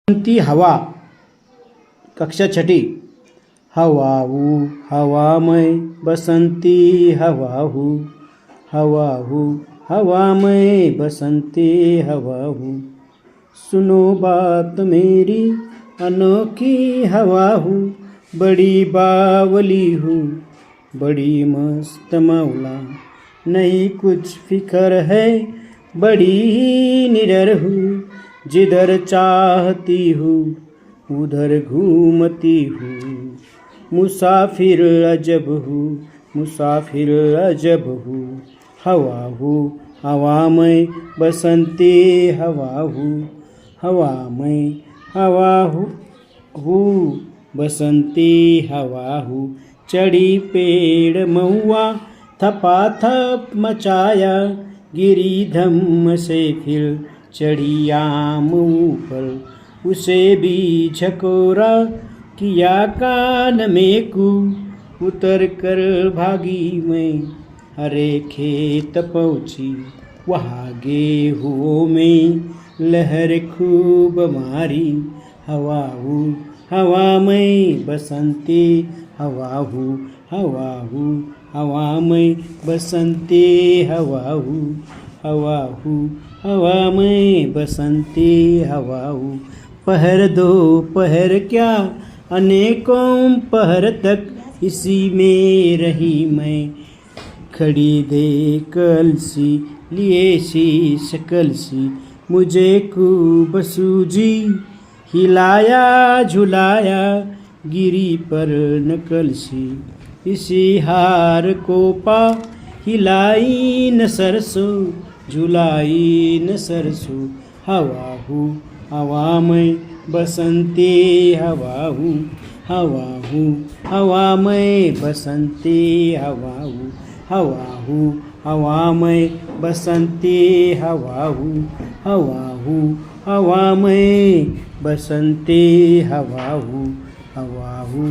बसंती हवा कक्षा छठी। हवाहू हवामय बसंती हवाहू हवाहू हवामय बसंती हवाहू। सुनो बात मेरी अनोखी हवाहू, बड़ी बावली हूँ बड़ी मस्त मौला। नहीं कुछ फिक्र है बड़ी ही निडर हूँ, जिधर चाहती हूँ उधर घूमती हूँ। मुसाफिर अजब हूँ मुसाफिर अजब हूँ। हवाहू हवामय बसंती हवाहू हवामय हवाहू बसंती हवाहू। चढ़ी पेड़ महुआ थपाथप मचाया, गिरी धम्म से फिर चढ़ी आम ऊपर। उसे भी झकोरा किया कान में कू, उतर कर भागी मैं हरे खेत पहुँची। वहाँ गेहूँ में लहर खूब मारी। हवाहू हवामय बसंती हवाहू हवाहू हवामय बसंती हवाहू हवाहू हवामय बसंती हवाहू। पहर दो पहर क्या अनेकों पहर तक इसी में रही मैं खड़ी देख अलसी लिए सी शकल सी। मुझे खूब सूझी हिलाया झुलाया, गिरी पर नकल सी। इसी हार को पा हिलाई न सरसों झुलाई न सरसों। हवाहू हवामय बसंती हवाहू हवाहू हवामय बसंती हवाहू हवाहू हवामय बसंती हवाहू हवाहू हवामय बसंती हवाहू हवाहू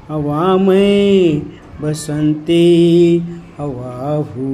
हवामय बसंती हवाहू।